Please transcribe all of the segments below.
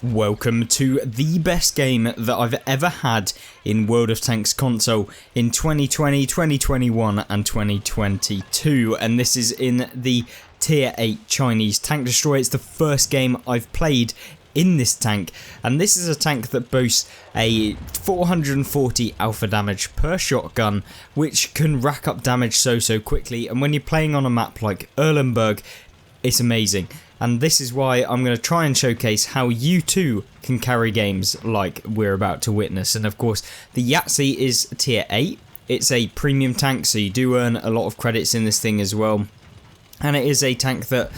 Welcome to the best game that I've ever had in World of Tanks console in 2020, 2021 and 2022, and this is in the tier 8 Chinese tank destroyer. It's the first game I've played in this tank, and this is a tank that boasts a 440 alpha damage per shotgun, which can rack up damage so quickly, and when you're playing on a map like Erlenberg, it's amazing. And this is why I'm going to try and showcase how you too can carry games like we're about to witness. And of course, the Yahtzee is tier 8. It's a premium tank, so you do earn a lot of credits in this thing as well. And it is a tank that,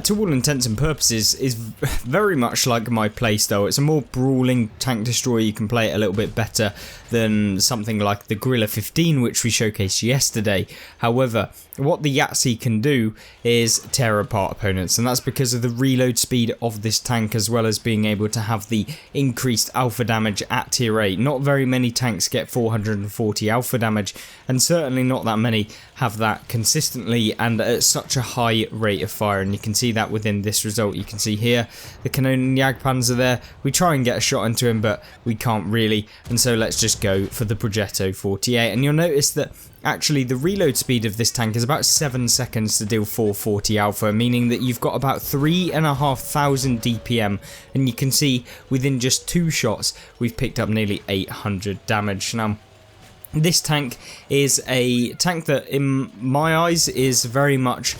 to all intents and purposes, is very much like my playstyle. It's a more brawling tank destroyer. You can play it a little bit better than something like the Gorilla 15, which we showcased yesterday. However, what the Yahtzee can do is tear apart opponents, and that's because of the reload speed of this tank, as well as being able to have the increased alpha damage at tier 8. Not very many tanks get 440 alpha damage, and certainly not that many have that consistently and at such a high rate of fire, and you can see that within this result. You can see here the Cannon Jagdpanzer there. We try and get a shot into him, but we can't really, and so let's just go for the Progetto 48, and you'll notice that actually the reload speed of this tank is about 7 seconds to deal 440 alpha, meaning that you've got about 3,500 DPM, and you can see within just 2 shots we've picked up nearly 800 damage. Now, this tank is a tank that in my eyes is very much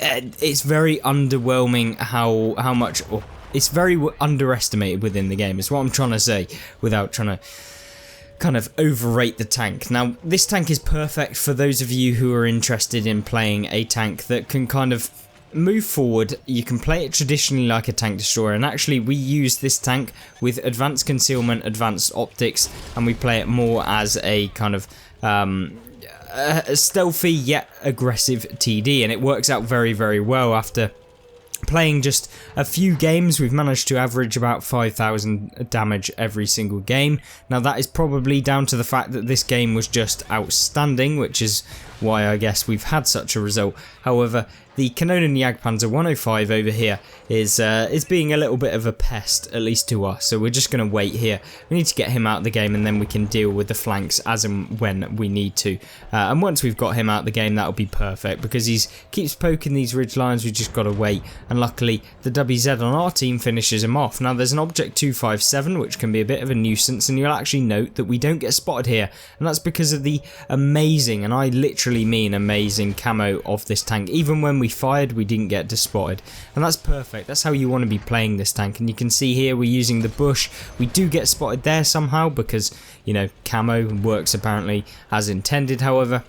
it's very underwhelming how much, or it's very underestimated within the game, is what I'm trying to say, without trying to kind of overrate the tank. Now, this tank is perfect for those of you who are interested in playing a tank that can kind of move forward. You can play it traditionally like a tank destroyer, and actually we use this tank with advanced concealment, advanced optics, and we play it more as a kind of a stealthy yet aggressive TD, and it works out very well. After playing just a few games, we've managed to average about 5,000 damage every single game. Now, that is probably down to the fact that this game was just outstanding, which is why I guess we've had such a result. However, the Cannon Jagdpanzer 105 over here is being a little bit of a pest, at least to us, so we're just going to wait here. We need to get him out of the game, and then we can deal with the flanks as and when we need to. And once we've got him out of the game, that'll be perfect, because he keeps poking these ridge lines. We just got to wait, and luckily the WZ on our team finishes him off. Now, there's an Object 257, which can be a bit of a nuisance, and you'll actually note that we don't get spotted here, and that's because of the amazing, and I literally mean amazing, camo of this tank. Even when we fired, we didn't get spotted, and that's perfect. That's how you want to be playing this tank. And you can see here we're using the bush. We do get spotted there somehow because, you know, camo works apparently as intended. However,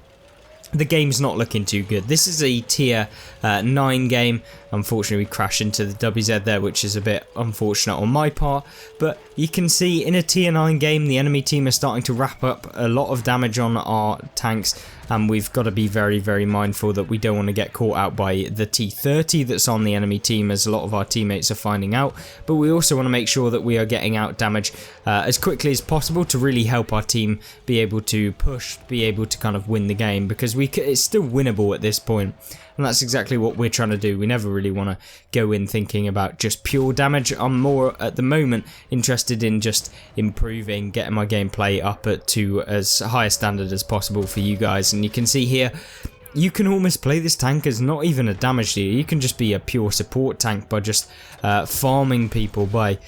the game's not looking too good. This is a tier 9 game. Unfortunately, we crash into the WZ there, which is a bit unfortunate on my part. But you can see in a tier 9 game, the enemy team are starting to wrap up a lot of damage on our tanks. And we've got to be very mindful that we don't want to get caught out by the T30 that's on the enemy team, as a lot of our teammates are finding out. But we also want to make sure that we are getting out damage as quickly as possible to really help our team be able to push, be able to kind of win the game, because it's still winnable at this point. And that's exactly what we're trying to do. We never really want to go in thinking about just pure damage. I'm more, at the moment, interested in just improving, getting my gameplay up to as high a standard as possible for you guys. And you can see here, you can almost play this tank as not even a damage dealer. You can just be a pure support tank by just farming people, by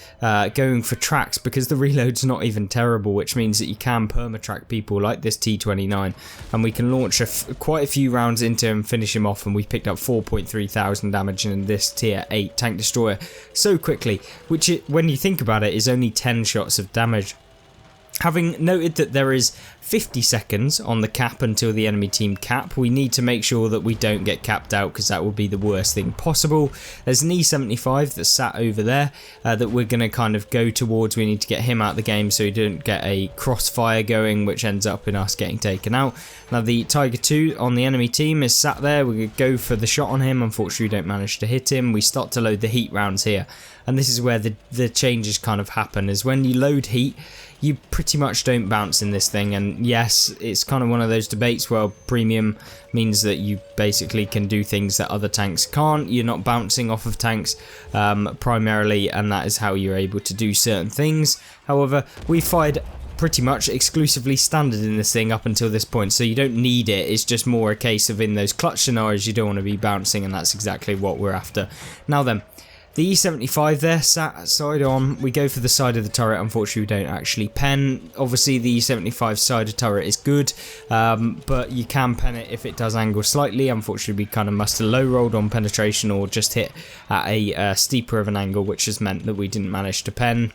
going for tracks, because the reload's not even terrible, which means that you can perma-track people like this T29, and we can launch quite a few rounds into him, finish him off, and we picked up 4.3 thousand damage in this tier 8 tank destroyer so quickly, which when you think about it is only 10 shots of damage. Having noted that there is 50 seconds on the cap until the enemy team cap, we need to make sure that we don't get capped out, because that will be the worst thing possible. There's an E75 that's sat over there that we're going to kind of go towards. We need to get him out of the game so we don't get a crossfire going, which ends up in us getting taken out. Now, the Tiger 2 on the enemy team is sat there. We could go for the shot on him. Unfortunately, we don't manage to hit him. We start to load the heat rounds here. and this is where the changes kind of happen, is when you load heat, you pretty much don't bounce in this thing. And yes, it's kind of one of those debates where premium means that you basically can do things that other tanks can't. You're not bouncing off of tanks primarily, and that is how you're able to do certain things. However, we fired pretty much exclusively standard in this thing up until this point, so you don't need it. It's just more a case of in those clutch scenarios you don't want to be bouncing, and that's exactly what we're after. Now then, the E75 there, sat side on, we go for the side of the turret. Unfortunately, we don't actually pen. Obviously, the E75 side of turret is good, but you can pen it if it does angle slightly. Unfortunately, we kind of must have low rolled on penetration or just hit at a steeper of an angle, which has meant that we didn't manage to pen.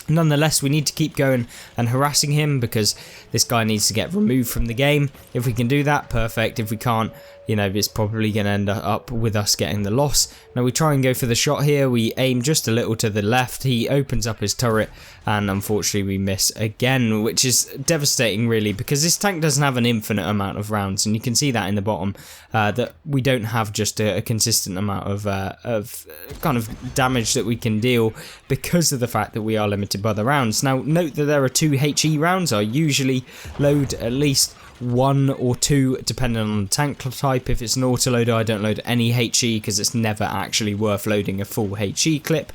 Nonetheless, we need to keep going and harassing him because this guy needs to get removed from the game. If we can do that, perfect. If we can't, you know, it's probably going to end up with us getting the loss. Now we try and go for the shot here. We aim just a little to the left. He opens up his turret and unfortunately we miss again, which is devastating really, because this tank doesn't have an infinite amount of rounds, and you can see that in the bottom, that we don't have just a consistent amount of kind of damage that we can deal because of the fact that we are limited by the rounds. Now note that there are 2 HE rounds. I usually load at least 1 or 2 depending on the tank type. If it's an autoloader, I don't load any HE because it's never actually worth loading a full HE clip.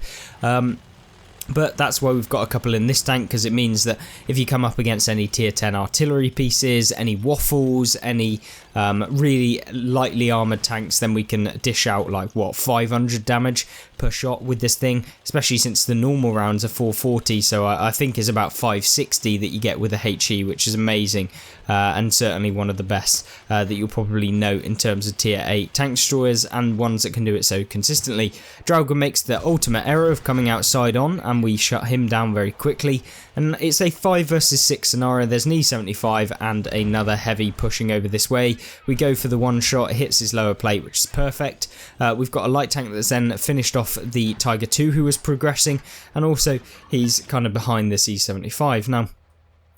But that's why we've got a couple in this tank, because it means that if you come up against any tier 10 artillery pieces, any waffles, any really lightly armoured tanks, then we can dish out like, what, 500 damage per shot with this thing, especially since the normal rounds are 440, so I think is about 560 that you get with a HE, which is amazing, and certainly one of the best that you'll probably note in terms of tier 8 tank destroyers, and ones that can do it so consistently. Draugr makes the ultimate error of coming outside on, and we shut him down very quickly, and it's a 5 versus 6 scenario. There's an E75 and another heavy pushing over this way. We go for the one shot, it hits his lower plate, which is perfect. We've got a light tank that's then finished off the Tiger 2 who was progressing, and also he's kind of behind this E75. Now,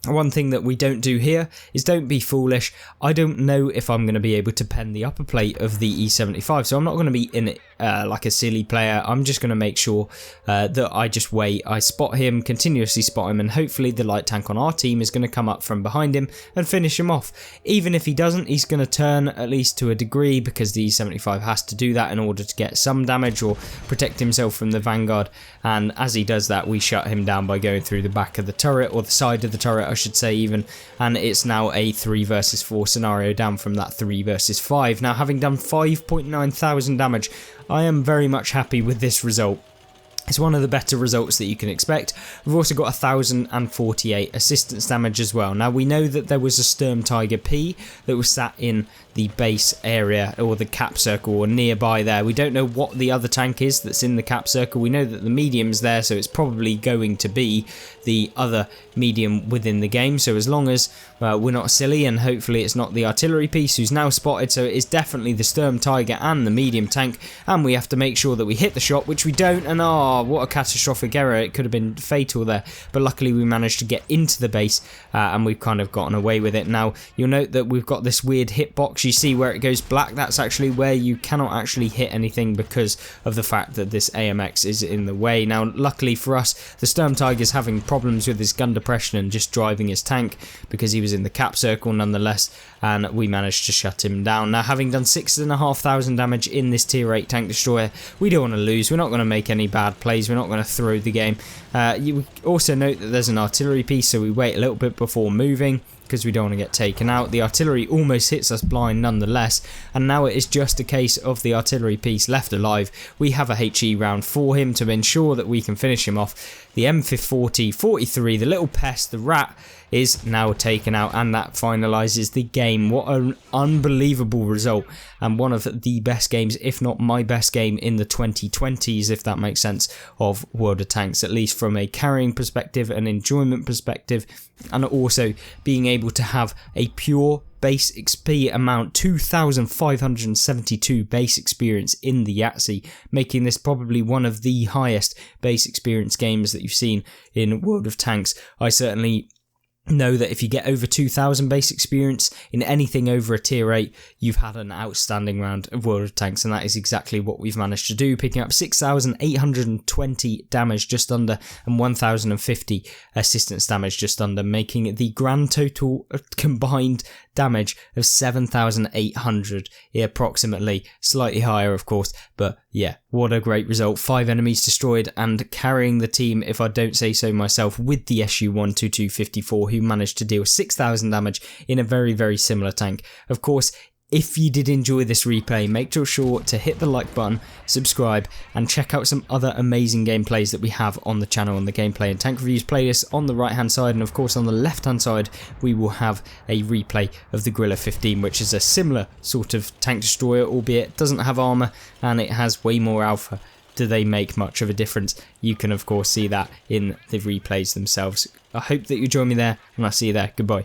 one thing that we don't do here is don't be foolish. I don't know if I'm going to be able to pen the upper plate of the E75, so I'm not going to be in it like a silly player. I'm just going to make sure that I just wait, I spot him, continuously spot him, and hopefully the light tank on our team is going to come up from behind him and finish him off. Even if he doesn't, he's going to turn at least to a degree, because the E75 has to do that in order to get some damage or protect himself from the vanguard, and as he does that, we shut him down by going through the back of the turret, or the side of the turret I should say even, and it's now a 3 versus 4 scenario down from that 3 versus 5. Now, having done 5.9 thousand damage, I am very much happy with this result. It's one of the better results that you can expect. We've also got 1048 assistance damage as well. Now, we know that there was a Sturm Tiger P that was sat in the base area or the cap circle or nearby there. We don't know what the other tank is that's in the cap circle. We know that the medium's there, so it's probably going to be the other medium within the game. So as long as we're not silly, and hopefully it's not the artillery piece who's now spotted, so it is definitely the Sturm Tiger and the medium tank, and we have to make sure that we hit the shot, which we don't, and what a catastrophic error. It could have been fatal there, but luckily we managed to get into the base, and we've kind of gotten away with it. Now, you'll note that we've got this weird hitbox. You see where it goes black? That's actually where you cannot actually hit anything because of the fact that this AMX is in the way. Now, luckily for us, the Sturm Tiger's having problems with his gun depression and just driving his tank because he was in the cap circle nonetheless, and we managed to shut him down. Now, having done 6,500 damage in this tier 8 tank destroyer, we don't want to lose. We're not going to make any bad plays. We're not going to throw the game. You also note that there's an artillery piece, so we wait a little bit before moving because we don't want to get taken out. The artillery almost hits us blind nonetheless, and now it is just a case of the artillery piece left alive. We have a HE round for him to ensure that we can finish him off. The M40 43, the little pest, the rat, is now taken out, and that finalises the game. What an unbelievable result, and one of the best games, if not my best game in the 2020s, if that makes sense, of World of Tanks, at least from a carrying perspective, an enjoyment perspective, and also being able to have a pure base XP amount, 2,572 base experience in the Yahtzee, making this probably one of the highest base experience games that you've seen in World of Tanks. I certainly know that if you get over 2,000 base experience in anything over a tier 8, you've had an outstanding round of World of Tanks, and that is exactly what we've managed to do, picking up 6,820 damage just under and 1,050 assistance damage just under, making the grand total combined damage of 7,800 approximately, slightly higher of course, but yeah, what a great result. 5 enemies destroyed and carrying the team, if I don't say so myself, with the SU-12254, who managed to deal 6,000 damage in a very, very similar tank. Of course, if you did enjoy this replay, make sure to hit the like button, subscribe, and check out some other amazing gameplays that we have on the channel on the Gameplay and Tank Reviews playlist on the right hand side, and of course on the left hand side we will have a replay of the Guerrilla 15, which is a similar sort of tank destroyer, albeit it doesn't have armour and it has way more alpha. Do they make much of a difference? You can of course see that in the replays themselves. I hope that you join me there, and I'll see you there. Goodbye.